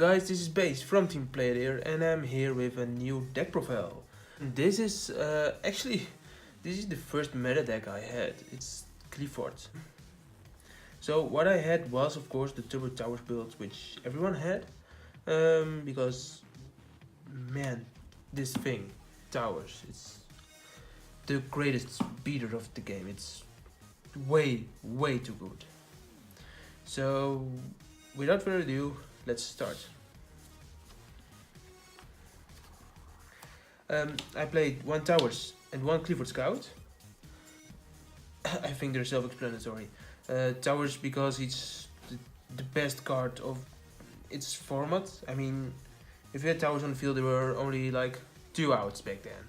guys, this is Base from Team Player here, and I'm here with a new deck profile. This is actually the first meta deck I had. It's Qliphort. So what I had was of course the Turbo Towers build, which everyone had, because man, this thing, Towers, it's the greatest beater of the game. It's way too good. So without further ado, let's start. I played 1 Towers and 1 Qliphort Scout. I think they're self-explanatory. Towers because it's the best card of its format. I mean, if you had Towers on the field, there were only like 2 outs back then.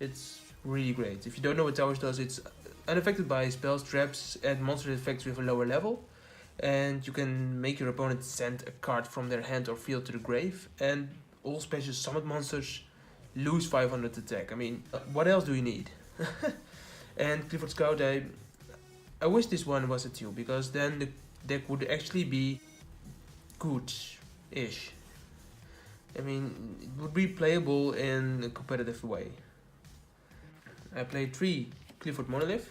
It's really great. If you don't know what Towers does, it's unaffected by spells, traps, and monster effects with a lower level. And you can make your opponent send a card from their hand or field to the grave. And all special summoned monsters lose 500 attack. I mean, what else do you need? And Qliphort Scout, I wish this one was a 2, because then the deck would actually be good-ish. I mean, it would be playable in a competitive way. I played 3 Qliphort Monolith.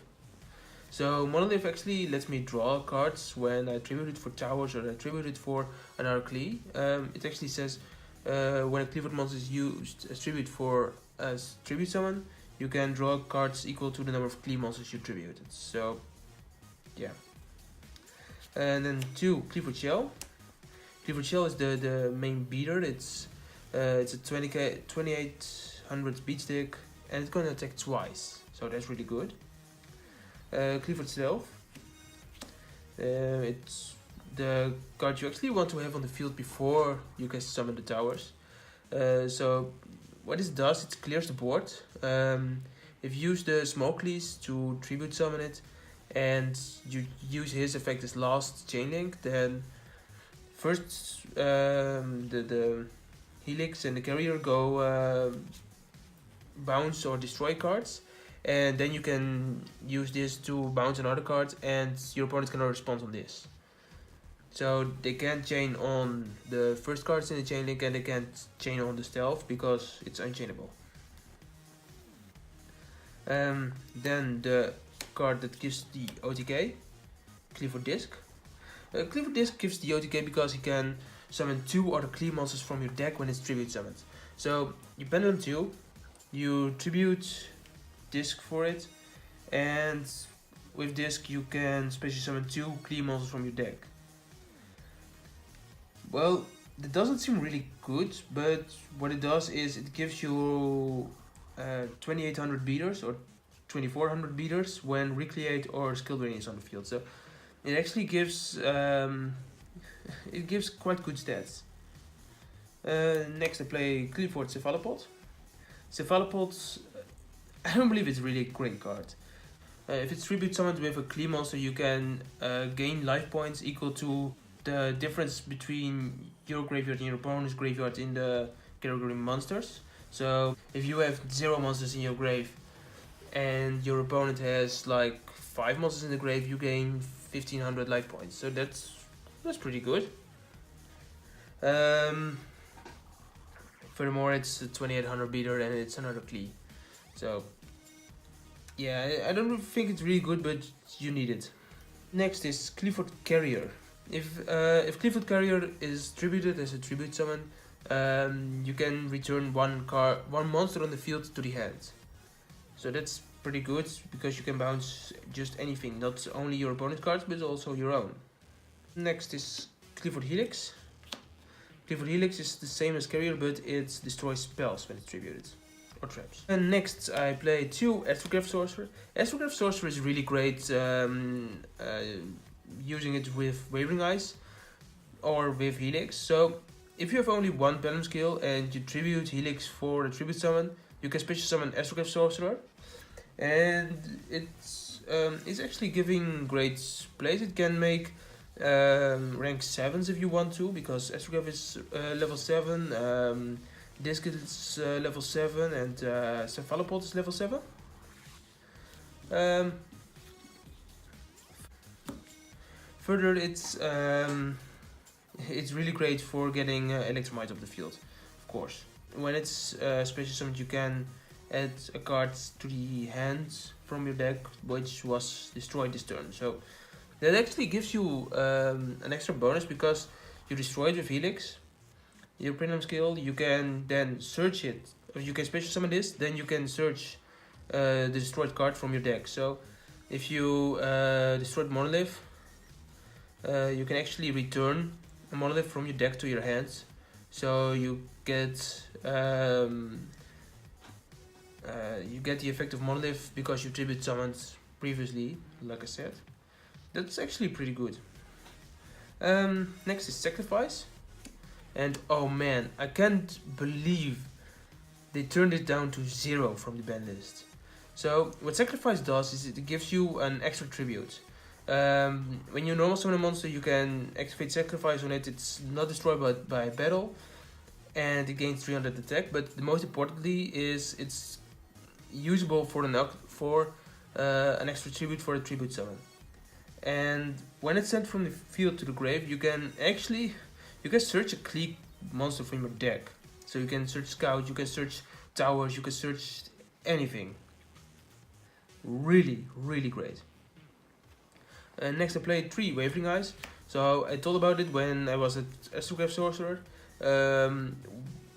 So Monolith actually lets me draw cards when I tribute it for Towers or I tribute it for another Qli. It actually says when a Qliphort monster is used as tribute for as tribute summon, you can draw cards equal to the number of Qli monsters you tributed. So yeah. And then 2 Qliphort Shell. Qliphort Shell is the main beater. It's a 2800 beat stick and it's gonna attack twice. So that's really good. Qliphort Stealth. It's the card you actually want to have on the field before you can summon the Towers. So what this does, it clears the board. If you use the small Qlis to tribute summon it and you use his effect as last chain link, then first the Helix and the Carrier go bounce or destroy cards, and then you can use this to bounce another card and your opponent cannot respond on this. So they can't chain on the first cards in the chain link and they can't chain on the stealth because it's unchainable. Then the card that gives the OTK, Qliphort Disc. Qliphort Disc gives the OTK because he can summon 2 other Qli monsters from your deck when it's tribute summoned. So you bend on 2, you tribute Disc for it, and with Disc you can special summon 2 Qli monsters from your deck. Well, that doesn't seem really good, but what it does is it gives you 2800 beaters or 2400 beaters when Recreate or Skill Drain is on the field. So it actually gives it gives quite good stats. Next I play Qliphort Cephalopod. Cephalopod, I don't believe it's really a great card. If it's tribute summoned with a Qli monster, you can gain life points equal to the difference between your graveyard and your opponent's graveyard in the category monsters. So if you have 0 monsters in your grave and your opponent has like 5 monsters in the grave, you gain 1500 life points. So that's pretty good. Furthermore, it's a 2800 beater and it's another Qli. So yeah, I don't think it's really good, but you need it. Next is Qliphort Carrier. If Qliphort Carrier is tributed as a tribute summon, you can return one monster on the field to the hand. So that's pretty good because you can bounce just anything, not only your opponent's cards but also your own. Next is Qliphort Helix. Qliphort Helix is the same as Carrier, but it destroys spells when it's tributed or traps. And next I play 2 Astrograph Sorcerer. Astrograph Sorcerer is really great using it with Wavering Eyes or with Helix. So if you have only 1 balance skill and you tribute Helix for a tribute summon, you can special summon Astrograph Sorcerer, and it's actually giving great plays. It can make rank 7s if you want to, because Astrograph is level 7, Disc is level 7, and Cephalopod is level 7. Further, it's it's really great for getting electromites off the field, of course. When it's special summoned, you can add a card to the hand from your deck which was destroyed this turn. So that actually gives you an extra bonus because you destroyed with Helix, your premium skill. You can then search it. If you can special summon this, then you can search the destroyed card from your deck. So if you destroyed Monolith, you can actually return a Monolith from your deck to your hands. So you get the effect of Monolith because you tribute summoned previously, like I said. That's actually pretty good. Next is Sacrifice. And oh man, I can't believe they turned it down to 0 from the ban list. So what Sacrifice does is it gives you an extra tribute. When you normal summon a monster, you can activate Sacrifice on it. It's not destroyed by battle, and it gains 300 attack. But the most importantly is it's usable for an extra tribute for a tribute summon. And when it's sent from the field to the grave, you can search a Qliphort monster from your deck. So you can search Scout, you can search Towers, you can search anything. Really, really great. And next I played 3 Wavering Eyes. So I told about it when I was at Astrograph Sorcerer.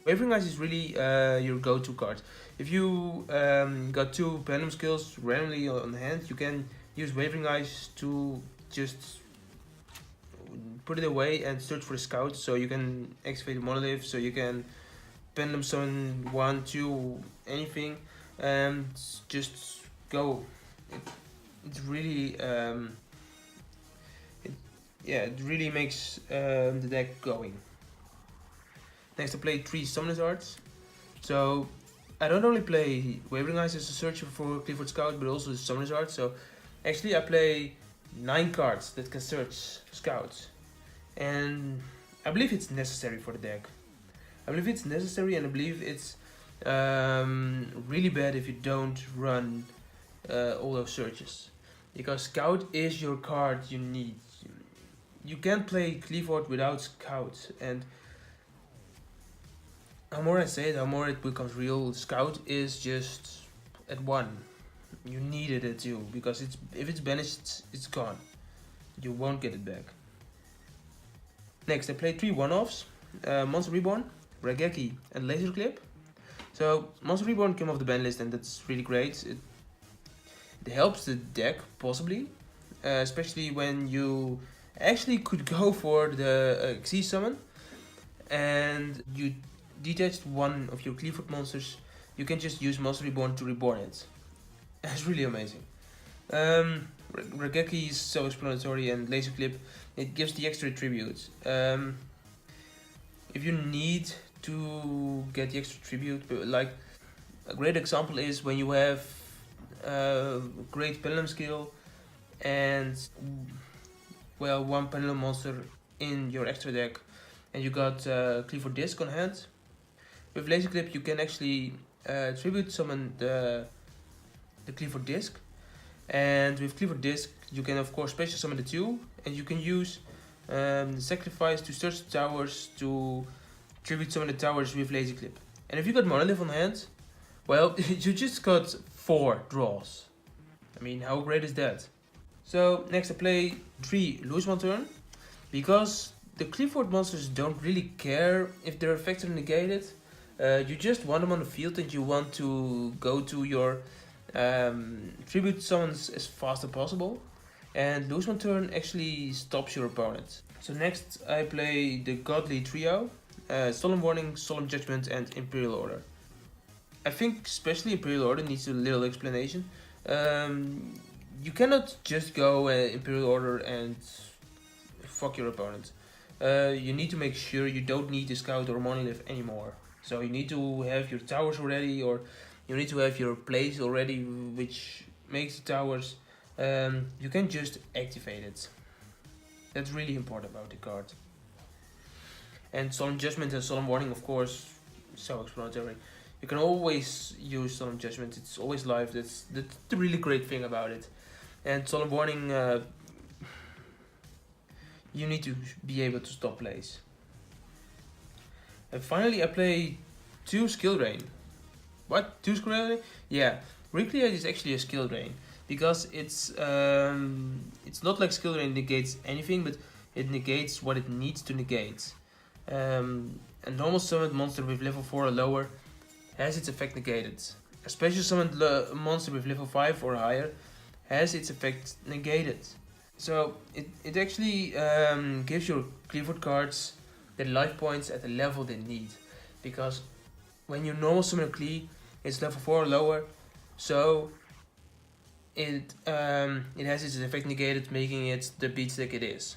Wavering Eyes is really your go-to card. If you got 2 Pendulum skills randomly on hand, you can use Wavering Eyes to just put it away and search for the Scout. So you can activate a Monolith, so you can Pendulum summon 1, 2, anything, and just go. It really it really makes the deck going. Next I played 3 Summoners Arts. So I don't only play Wavering Eyes as a searcher for Qliphort Scout, but also the Summoners Arts. So actually I play 9 cards that can search Scouts. And I believe it's necessary for the deck. I believe it's necessary, and I believe it's really bad if you don't run all those searches. Because Scout is your card you need. You can't play Qliphort without Scout, and the more I say it, the more it becomes real. Scout is just at 1. You needed it too, because if it's banished, it's gone. You won't get it back. Next, I played 3 one-offs. Monster Reborn, Raigeki, and Laser Clip. So Monster Reborn came off the ban list, and that's really great. It helps the deck, possibly. Especially when you actually could go for the Xyz summon, and you detached one of your Qliphort monsters, you can just use Monster Reborn to reborn it. It's really amazing. Raigeki is self-explanatory, and Laser Clip, it gives the extra tribute. If you need to get the extra tribute, like a great example is when you have great Pendulum skill and one Pendulum monster in your extra deck, and you got Qliphort Disc on hand. With Laser Clip you can actually tribute summon the Qliphort Disc, and with Qliphort Disc you can of course special summon the 2, and you can use the Sacrifice to search the towers to tribute summon the towers with Laser Clip. And if you got Monolith on hand, well, you just got 4 draws. I mean, how great is that? So next I play 3 Lose One Turn, because the Qliphort monsters don't really care if their effects are negated. You just want them on the field, and you want to go to your tribute summons as fast as possible, and Lose One Turn actually stops your opponent. So next I play the Godly Trio, Solemn Warning, Solemn Judgment, and Imperial Order. I think especially Imperial Order needs a little explanation. You cannot just go Imperial Order and fuck your opponent. You need to make sure you don't need a Scout or Monolith anymore. So you need to have your towers already, or you need to have your place already, which makes the towers. You can just activate it. That's really important about the card. And Solemn Judgment and Solemn Warning, of course, self-explanatory. You can always use Solemn Judgment. It's always live. That's the really great thing about it. And Solemn Warning, you need to be able to stop plays. And finally, I play 2 skill drain. What? 2 skill drain? Yeah, Recreate is actually a skill drain because it's not like skill drain negates anything, but it negates what it needs to negate. A normal summoned monster with level 4 or lower has its effect negated. A special summoned monster with level 5 or higher has its effect negated. So it actually gives your Qliphort cards their life points at the level they need. Because when you normal summon a Qli, it's level 4 or lower, so it has its effect negated, making it the beatstick it is.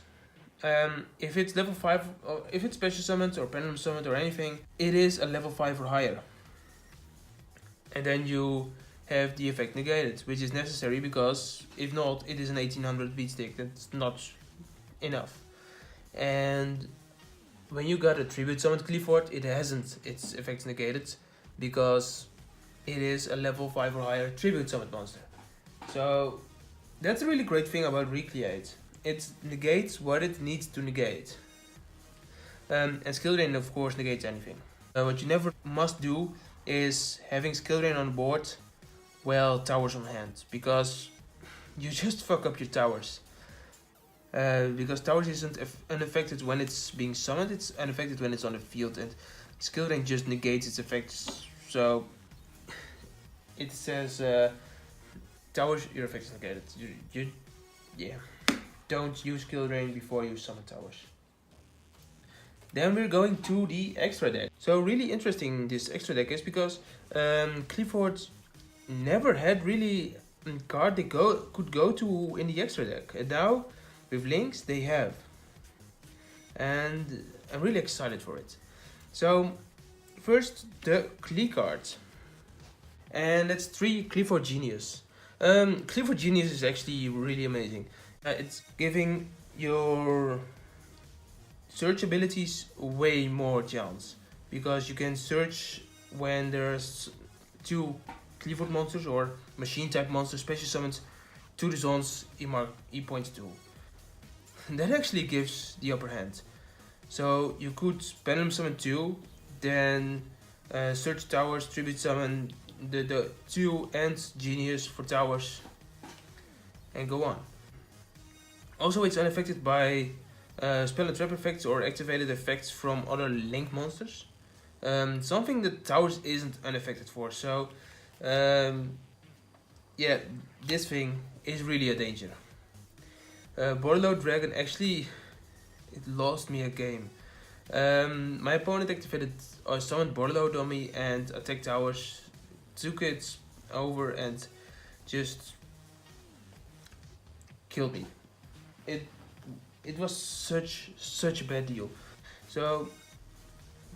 If it's level 5, or if it's special summoned or pendulum summoned or anything, it is a level 5 or higher. And then you have the effect negated, which is necessary because if not, it is an 1800 beatstick. That's not enough. And when you got a tribute summoned Qliphort, it hasn't its effects negated because it is a level 5 or higher tribute summoned monster. So that's a really great thing about Recreate. It negates what it needs to negate. And skill drain of course negates anything. What you never must do is having skill drain on board while towers on hand, because you just fuck up your towers. Because towers isn't unaffected when it's being summoned, it's unaffected when it's on the field, and skill drain just negates its effects. So it says towers, your effect is negated. Yeah, don't use skill drain before you summon towers. Then we're going to the extra deck. So really interesting this extra deck is because Qliphort never had really a card they could go to in the extra deck, and now with links they have, and I'm really excited for it. So first the Qli cards, and that's 3 Qliphort Genius. Qliphort Genius is actually really amazing. It's giving your search abilities way more chance, because you can search when there's 2 Qliphort monsters or machine type monsters special summons to the zones E points to. That actually gives the upper hand. So you could pendulum summon 2, then search towers, tribute summon the 2 and genius for towers, and go on. Also, it's unaffected by spell and trap effects or activated effects from other link monsters. Something that towers isn't unaffected for. So yeah, this thing is really a danger. Borderload Dragon actually, it lost me a game. My opponent activated or summoned Borderload on me and attacked towers, took it over and just killed me. It was such a bad deal. So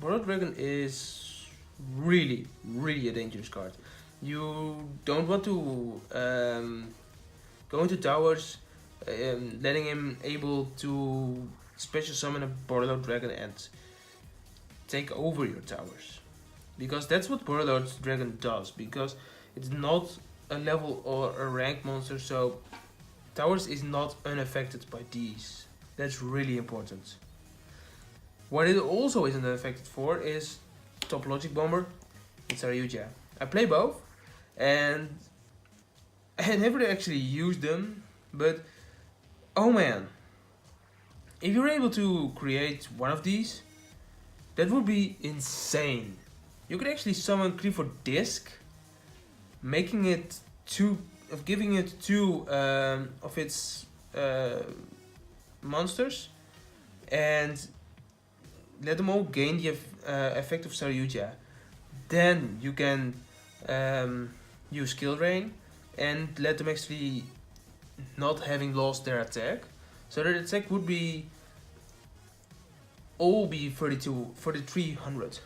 Borderload Dragon is really a dangerous card. You don't want to go into towers, letting him able to special summon a Borderload Dragon and take over your towers, because that's what Borderload Dragon does, because it's not a level or a rank monster, so towers is not unaffected by these. That's really important. What it also isn't unaffected for is Top Logic Bomber and Saryuja. I play both, and I never actually used them, but oh man, if you're able to create one of these, that would be insane. You could actually summon Qliphort Disc, making it giving it 2 of its monsters, and let them all gain the effect of Saryuja. Then you can use Skill Drain and let them actually not having lost their attack. So their attack would be all be 3300.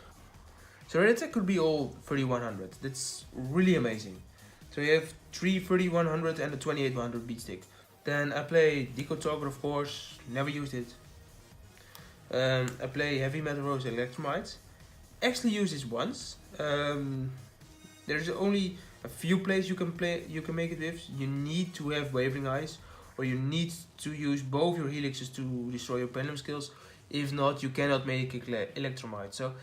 So their attack could be all 3100. That's really amazing. So you have 3 3100 and a 2800 beatstick. Then I play Deco Talker, of course, never used it. I play Heavy Metal Rose Electromite. Actually used this once. There's only a few plays you can make it with. You need to have Wavering Eyes, where you need to use both your helixes to destroy your pendulum skills. If not, you cannot make electromite. So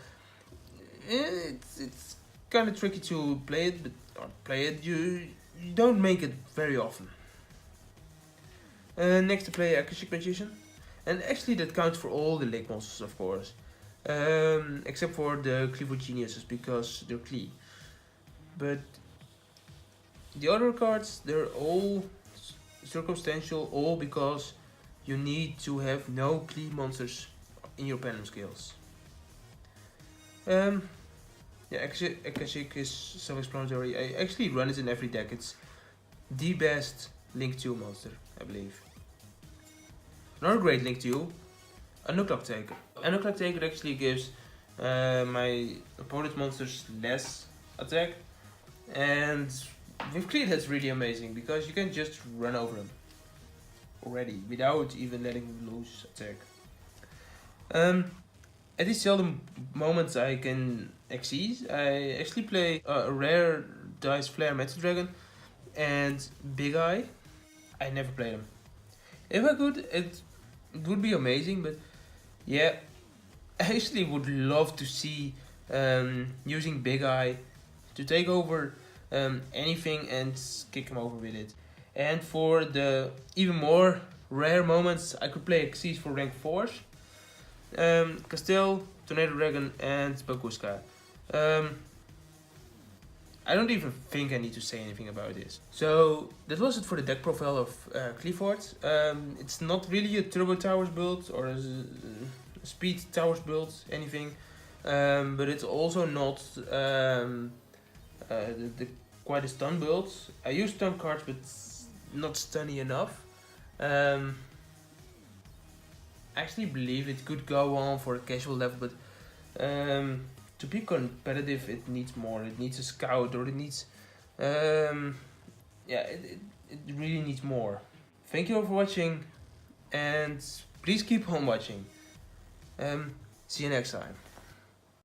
it's kind of tricky to play it, but you don't make it very often. Next to play Akashic Magician, and actually that counts for all the lake monsters, of course, except for the Qliphort geniuses because they're Qli. But the other cards, they're all circumstantial, all because you need to have no Qli monsters in your pendulum skills. Yeah, Akashic is self-explanatory. I actually run it in every deck. It's the best Link 2 monster, I believe. Another great Link 2, a No-Clock Taker. A No-Clock Taker actually gives my opponent's monsters less attack, and with Qli that's really amazing because you can just run over them already without even letting them lose attack. At these seldom moments I can exceed, I actually play a rare Dice Flare Metal Dragon and Big Eye. I never play them. If I could, it would be amazing, but yeah, I actually would love to see using Big Eye to take over anything and kick him over with it. And for the even more rare moments, I could play Xyz for rank 4s. Castile, Tornado Dragon, and Bakuska. I don't even think I need to say anything about this. So that was it for the deck profile of Qliphort. It's not really a Turbo Towers build or a Speed Towers build, anything. But it's also not quite a stun build. I use stun cards, but not stunny enough. I actually believe it could go on for a casual level, but to be competitive it needs more. It needs a scout, or it needs yeah, it really needs more. Thank you all for watching, and please keep on watching. See you next time.